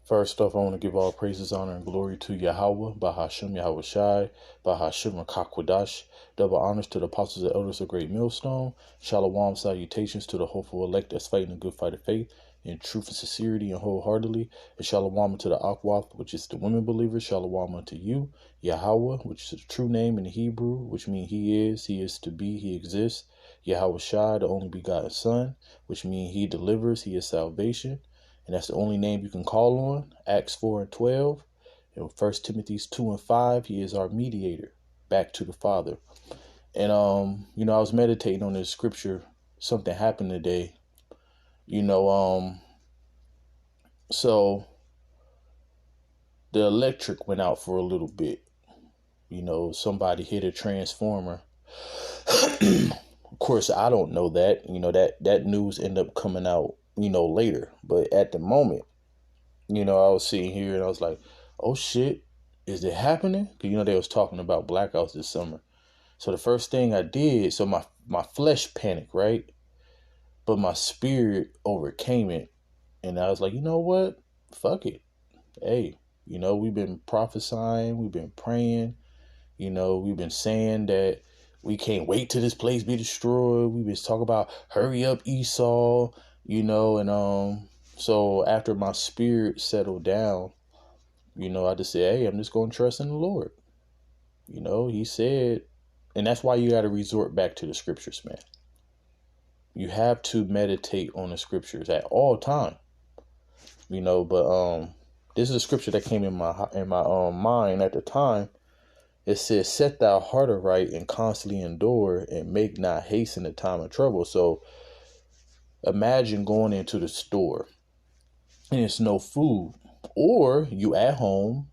First off, I want to give all praises, honor, and glory to Yahweh, Bahashem, Yahweh Shai, Bahashem, Kakwadash. Double honors to the apostles and elders of Great Millstone. Shalom salutations to the hopeful elect that's fighting a good fight of faith in truth and sincerity and wholeheartedly. And shalom to the Akwath, which is the women believers. Shalom unto you, Yahweh, which is the true name in Hebrew, which means he is to be, he exists. Yahweh Shai, the only begotten Son, which means he delivers, he is salvation. And that's the only name you can call on. Acts 4 and 12. And 1 Timothy 2 and 5, he is our mediator back to the Father. And, I was meditating on this scripture. Something happened today. So the electric went out for a little bit. Somebody hit a transformer. Of course, I don't know that. That news ended up coming out later. But at the moment, I was sitting here and I was like, oh shit, is it happening? Because, they was talking about blackouts this summer. So the first thing I did, so my flesh panicked, right? But my spirit overcame it. And I was like, you know what? Fuck it. Hey, we've been prophesying, we've been praying, we've been saying that we can't wait till this place be destroyed. We've been talking about hurry up, Esau. So after my spirit settled down, I just said, hey, I'm just going to trust in the Lord. He said, and that's why you got to resort back to the scriptures, man. You have to meditate on the scriptures at all time, but this is a scripture that came in my mind at the time. It says, set thou heart aright and constantly endure and make not haste in the time of trouble. So imagine going into the store and it's no food, or you at home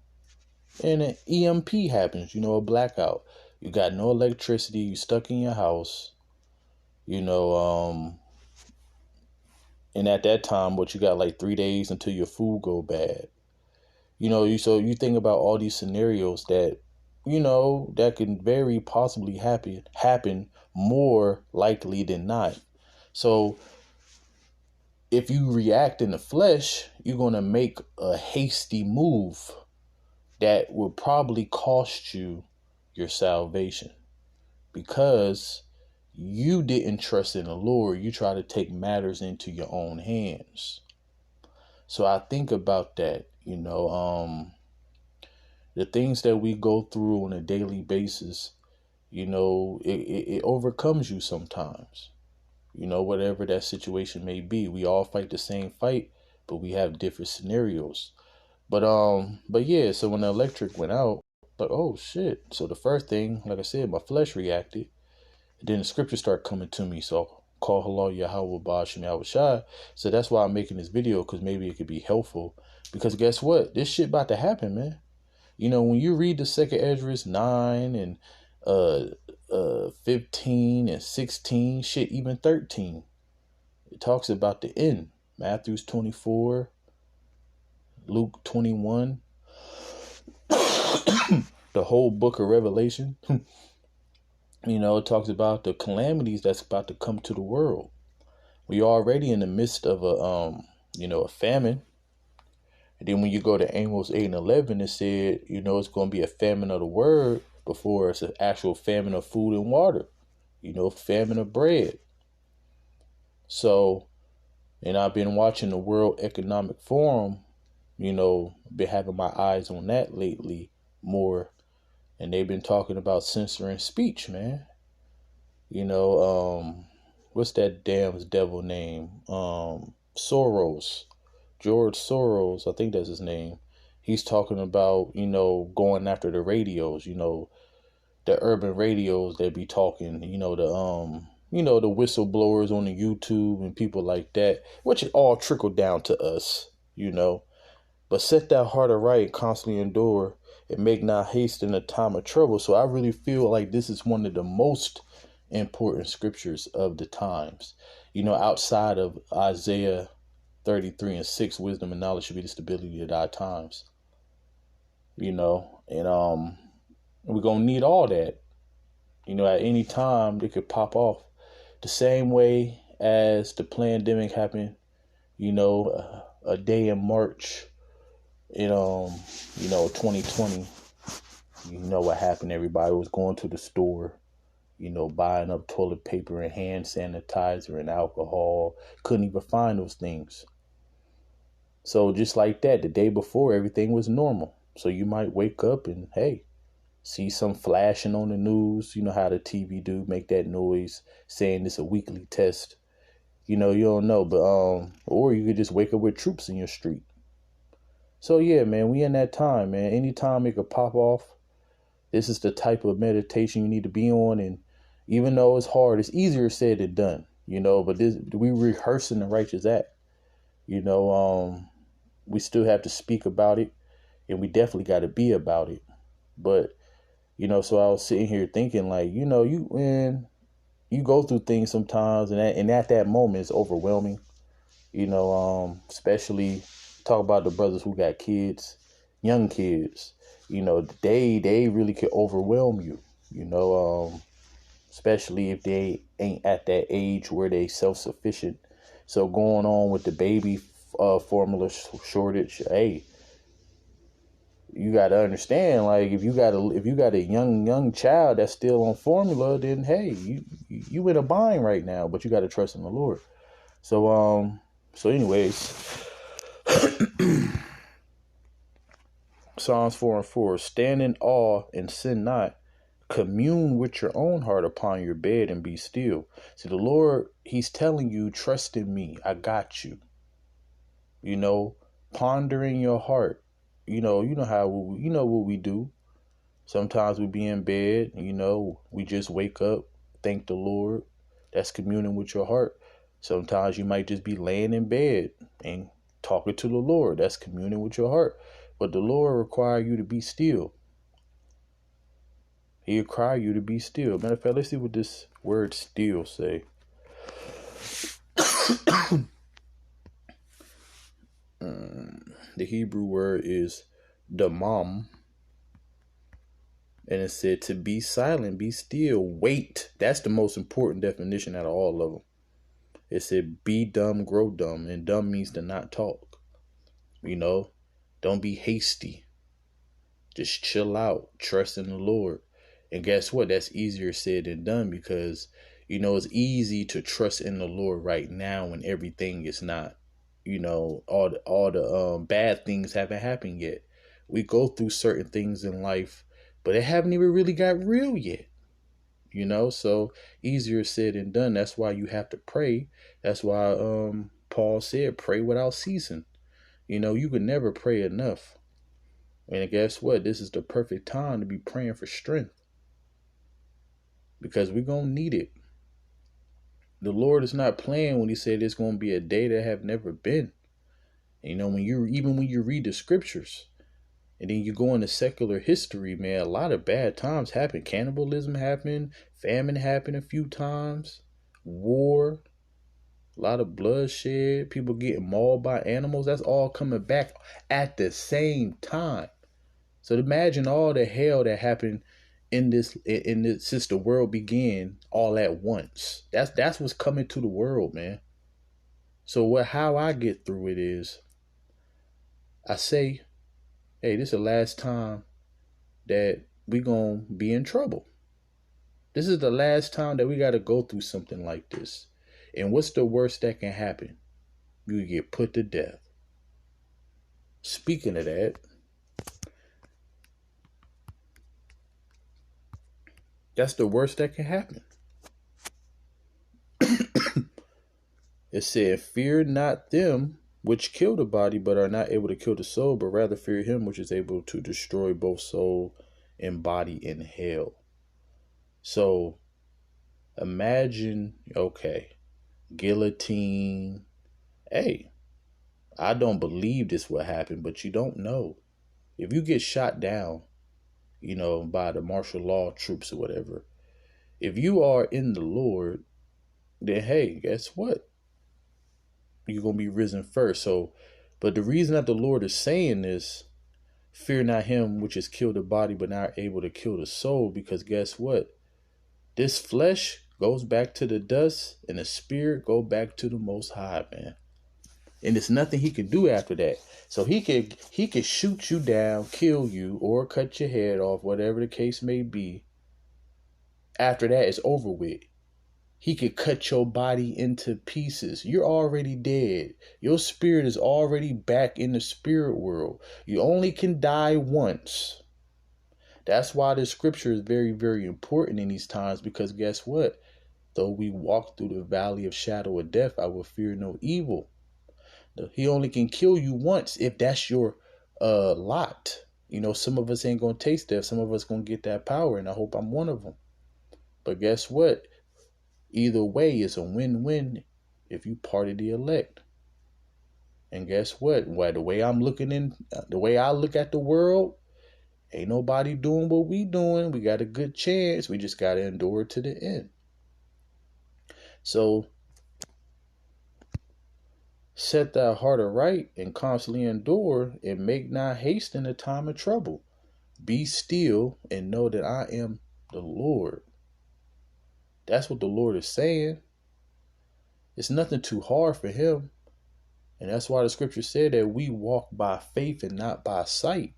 and an EMP happens, a blackout. You got no electricity, you stuck in your house, and at that time, you got like 3 days until your food go bad. So you think about all these scenarios that, that can very possibly happen more likely than not. So if you react in the flesh, you're going to make a hasty move that will probably cost you your salvation because you didn't trust in the Lord. You try to take matters into your own hands. So I think about that, the things that we go through on a daily basis, it overcomes you sometimes. Whatever that situation may be, we all fight the same fight, but we have different scenarios. But yeah, so when the electric went out, like, oh shit. So the first thing, like I said, my flesh reacted. And then the scripture started coming to me. So call halal Yahweh Ba'ashem Yahweh Shai. So that's why I'm making this video, because maybe it could be helpful. Because guess what? This shit about to happen, man. When you read the second Esdras 9 and 15 and 16, shit, even 13, it talks about the end. Matthew's 24, Luke 21, the whole book of Revelation. It talks about the calamities that's about to come to the world. We're already in the midst of a famine. And then when you go to Amos 8 and 11, it said, it's going to be a famine of the word before it's an actual famine of food and water, famine of bread. So, and I've been watching the World Economic Forum, been having my eyes on that lately more. And they've been talking about censoring speech, man. What's that damn devil name? Soros. George Soros, I think that's his name. He's talking about, going after the radios, the urban radios that be talking, the whistleblowers on the YouTube and people like that, which it all trickled down to us, But set that heart aright, constantly endure, and make not haste in the time of trouble. So I really feel like this is one of the most important scriptures of the times, outside of Isaiah 33 and 6, wisdom and knowledge should be the stability of our times, and we're going to need all that, at any time it could pop off the same way as the pandemic happened, a day in March in 2020, you know what happened. Everybody was going to the store, buying up toilet paper and hand sanitizer and alcohol. Couldn't even find those things. So just like that, the day before, everything was normal. So you might wake up and, hey, see some flashing on the news. You know how the TV do, make that noise saying it's a weekly test. You don't know, but or you could just wake up with troops in your street. So yeah, man, we in that time, man. Anytime it could pop off, this is the type of meditation you need to be on. And even though it's hard, it's easier said than done, but this, we rehearsing the righteous act. We still have to speak about it, and we definitely got to be about it. But so I was sitting here thinking, like, when you go through things sometimes, and at that moment it's overwhelming. Especially talk about the brothers who got kids, young kids. They really could overwhelm you. Especially if they ain't at that age where they self-sufficient. So going on with the baby formula shortage, hey, you got to understand, like, if you got a young child that's still on formula, then hey, you in a bind right now, but you got to trust in the Lord. So anyways, Psalms 4:4, stand in awe and sin not. Commune with your own heart upon your bed and be still. See, the Lord, he's telling you, trust in me. I got you. Ponder in your heart. You know what we do. Sometimes we be in bed, we just wake up, thank the Lord. That's communing with your heart. Sometimes you might just be laying in bed and talking to the Lord. That's communing with your heart. But the Lord requires you to be still. He requires you to be still. Matter of fact, let's see what this word still say. The Hebrew word is damam. And it said to be silent, be still, wait. That's the most important definition out of all of them. It said be dumb, grow dumb. And dumb means to not talk. Don't be hasty. Just chill out. Trust in the Lord. And guess what? That's easier said than done, because, it's easy to trust in the Lord right now when everything is not, all the bad things haven't happened yet. We go through certain things in life, but it haven't even really got real yet. So easier said than done. That's why you have to pray. That's why Paul said, pray without ceasing. You could never pray enough. And guess what? This is the perfect time to be praying for strength, because we're going to need it. The Lord is not playing when he said it's going to be a day that have never been. When you read the scriptures, and then you go into secular history, man, a lot of bad times happen. Cannibalism happened, famine happened a few times, war, a lot of bloodshed, people getting mauled by animals. That's all coming back at the same time. So imagine all the hell that happened in this since the world began all at once. That's what's coming to the world, man. So how I get through it is, I say, hey, this is the last time that we gonna be in trouble. This is the last time that we got to go through something like this. And what's the worst that can happen? You get put to death. Speaking of that, that's the worst that can happen. It said, fear not them which kill the body, but are not able to kill the soul, but rather fear him which is able to destroy both soul and body in hell. So imagine, okay, guillotine. Hey, I don't believe this will happen, but you don't know. If you get shot down, by the martial law troops or whatever, if you are in the Lord, then hey, guess what? You're going to be risen first. So, but the reason that the Lord is saying this, fear not him which has killed the body, but not able to kill the soul, because guess what? This flesh goes back to the dust, and the spirit go back to the Most High, man. And there's nothing he could do after that. So he could shoot you down, kill you, or cut your head off, whatever the case may be. After that, it's over with. He could cut your body into pieces. You're already dead. Your spirit is already back in the spirit world. You only can die once. That's why the scripture is very, very important in these times, because guess what? Though we walk through the valley of shadow of death, I will fear no evil. He only can kill you once if that's your lot. You know, some of us ain't going to taste death. Some of us going to get that power, and I hope I'm one of them. But guess what? Either way, it's a win-win if you part of the elect. And guess what? The way I look at the world, ain't nobody doing what we doing. We got a good chance. We just got to endure to the end. So set thy heart aright and constantly endure, and make not haste in the time of trouble. Be still and know that I am the Lord. That's what the Lord is saying. It's nothing too hard for him. And that's why the scripture said that we walk by faith and not by sight.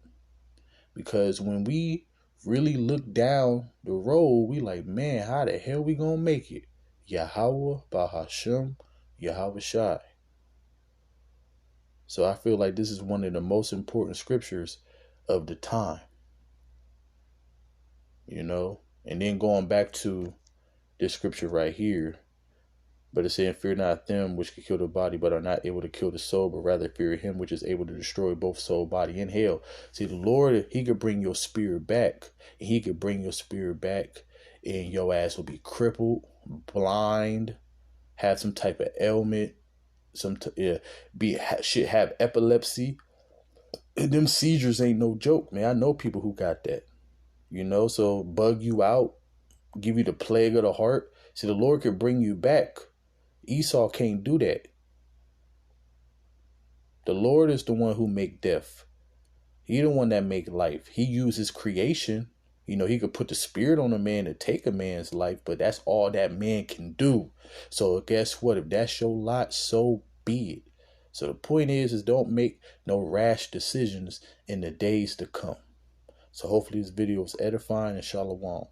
Because when we really look down the road, we like, man, how the hell we gonna make it? Yahweh, Bahashem, Yahweh Shai. So I feel like this is one of the most important scriptures of the time. You know? And then going back to this scripture right here, but it's saying, fear not them which can kill the body, but are not able to kill the soul, but rather fear him which is able to destroy both soul, body, and hell. See, the Lord, he could bring your spirit back. And he could bring your spirit back, and your ass will be crippled, blind, have some type of ailment, have epilepsy. And them seizures ain't no joke, man. I know people who got that. You know, so bug you out, give you the plague of the heart. See, the Lord could bring you back. Esau can't do that. The Lord is the one who make death. He the one that make life. He uses creation. You know, he could put the spirit on a man to take a man's life, but that's all that man can do. So guess what? If that's your lot, so be it. So the point is don't make no rash decisions in the days to come. So hopefully this video was edifying, and shalom.